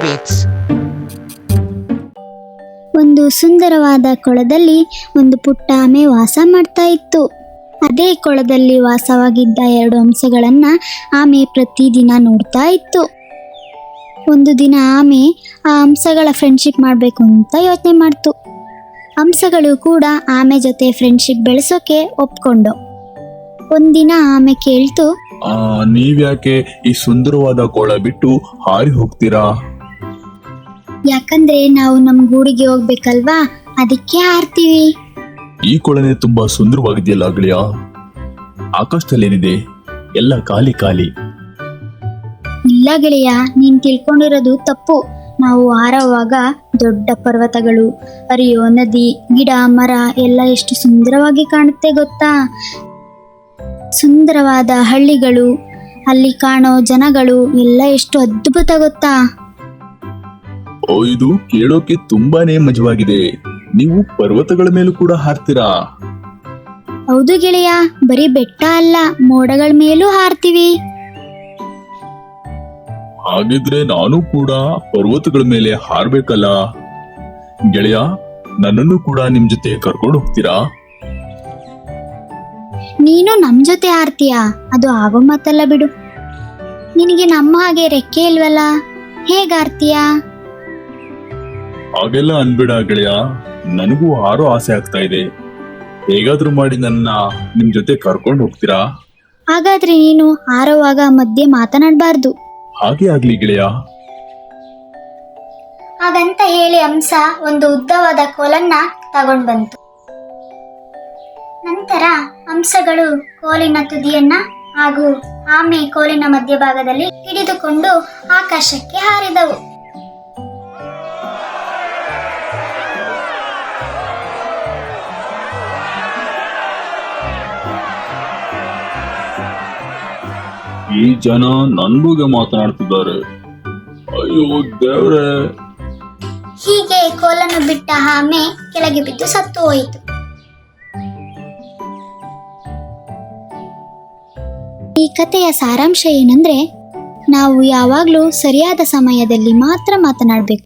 Beats. ಒಂದು ಸುಂದರವಾದ ಕೊಳದಲ್ಲಿ ಒಂದು ಪುಟ್ಟ ಆಮೆ ವಾಸ ಮಾಡ್ತಾ ಇತ್ತು. ಅದೇ ಕೊಳದಲ್ಲಿ ವಾಸವಾಗಿದ್ದ 2 ಹಂಸಗಳನ್ನ ಆಮೆ ಪ್ರತಿದಿನ ನೋಡ್ತಾ ಇತ್ತು. ಒಂದು ದಿನ ಆಮೆ ಆ ಹಂಸಗಳ ಫ್ರೆಂಡ್ಶಿಪ್ ಮಾಡಬೇಕು ಅಂತ ಯೋಚನೆ ಮಾಡ್ತು. ಹಂಸಗಳು ಕೂಡ ಆಮೆ ಜೊತೆ ಫ್ರೆಂಡ್ಶಿಪ್ ಬೆಳೆಸೋಕೆ ಒಪ್ಕೊಂಡು. ಒಂದಿನ ಆಮೆ ಕೇಳ್ತು, ನೀವ್ಯಾಕೆ ಈ ಸುಂದರವಾದ ಕೊಳ ಬಿಟ್ಟು ಹಾರಿ ಹೋಗ್ತೀರಾ? ಯಾಕಂದ್ರೆ ನಾವು ನಮ್ಮ ಗೂಡಿಗೆ ಹೋಗ್ಬೇಕಲ್ವಾ, ಅದಕ್ಕೆ ಹಾರ್ತೀವಿ. ಈ ಕೊಳನೆ ತುಂಬಾ ಸುಂದರವಾಗಿದೆಯಲ್ಲ ಗೆಳೆಯ. ಆಕಾಶದಲ್ಲೇನಿದೆ? ಎಲ್ಲ ಖಾಲಿ ಖಾಲಿ. ಇಲ್ಲ ಗೆಳೆಯ, ನೀನ್ ತಿಳ್ಕೊಂಡಿರೋದು ತಪ್ಪು. ನಾವು ಹಾರುವಾಗ ದೊಡ್ಡ ಪರ್ವತಗಳು, ಹರಿಯೋ ನದಿ, ಗಿಡ ಮರ ಎಲ್ಲ ಎಷ್ಟು ಸುಂದರವಾಗಿ ಕಾಣುತ್ತೆ ಗೊತ್ತಾ. ಸುಂದರವಾದ ಹಳ್ಳಿಗಳು, ಅಲ್ಲಿ ಕಾಣೋ ಜನಗಳು ಎಲ್ಲ ಎಷ್ಟು ಅದ್ಭುತ ಗೊತ್ತಾ. ಇದು ಕೇಳೋಕೆ ತುಂಬಾನೇ ಮಜವಾಗಿದೆ. ನೀವು ಪರ್ವತಗಳ ಮೇಲೂ ಕೂಡ ಹಾರ್ತೀರಾ? ಹೌದು ಗೆಳೆಯ, ಬರೀ ಬೆಟ್ಟ ಅಲ್ಲ, ಮೋಡಗಳ ಮೇಲೂ ಹಾರ್ತೀವಿ. ಹಾಗಿದ್ರೆ ನಾನು ಕೂಡ ಪರ್ವತಗಳ ಮೇಲೆ ಹಾರ್ಬೇಕಲ್ಲ ಗೆಳೆಯ. ನನ್ನನ್ನು ಕೂಡ ನಿಮ್ ಜೊತೆ ಕರ್ಕೊಂಡು ಹೋಗ್ತೀರಾ? ನೀನು ನಮ್ ಜೊತೆ ಹಾರ್ತೀಯಾ? ಅದು ಆಗೋ ಮಾತಲ್ಲ ಬಿಡು. ನಿನಗೆ ನಮ್ಮ ಹಾಗೆ ರೆಕ್ಕೆ ಇಲ್ವಲ್ಲ, ಹೇಗ್ ಹಾರ್ತೀಯಾ? ಹಾಗೆಲ್ಲ ಅನ್ಬೇಡ ಗೆಳೆಯ, ನನಗೂ ಹಾರೋ ಆಸೆ ಆಗ್ತಾ ಇದೆ. ಹೇಗಾದ್ರೂ ಮಾಡಿ ನನ್ನ ನಿಮ್ ಜೊತೆ ಕರ್ಕೊಂಡು ಹೋಗ್ತೀರಾ? ಹಾಗಾದ್ರೆ ನೀನು ಹಾರುವಾಗ ಮಧ್ಯೆ ಮಾತನಾಡಬಾರ್ದು. ಹಾಗೆ ಆಗ್ಲಿ ಗೆಳೆಯ. ಹಾಗಂತ ಹೇಳಿ ಹಂಸ ಒಂದು ಉದ್ದವಾದ ಕೋಲನ್ನ ತಗೊಂಡ್ ಬಂತು. ನಂತರ ಹಂಸಗಳು ಕೋಲಿನ ತುದಿಯನ್ನ ಹಾಗೂ ಆಮೆ ಕೋಲಿನ ಮಧ್ಯಭಾಗದಲ್ಲಿ ಹಿಡಿದುಕೊಂಡು ಆಕಾಶಕ್ಕೆ ಹಾರಿದವು. ಈ ಜನ ನನ್ ಬಗ್ಗೆ ಮಾತನಾಡ್ತಿದ್ದಾರೆ. ಅಯ್ಯೋ ದೇವ್ರೆ. ಹೀಗೆ ಕೋಲನ್ನು ಬಿಟ್ಟ ಆಮೆ ಕೆಳಗೆ ಬಿದ್ದು ಸತ್ತು ಹೋಯಿತು. ಈ ಕಥೆಯ ಸಾರಾಂಶ ಏನಂದ್ರೆ, ನಾವು ಯಾವಾಗ್ಲೂ ಸರಿಯಾದ ಸಮಯದಲ್ಲಿ ಮಾತ್ರ ಮಾತನಾಡಬೇಕು.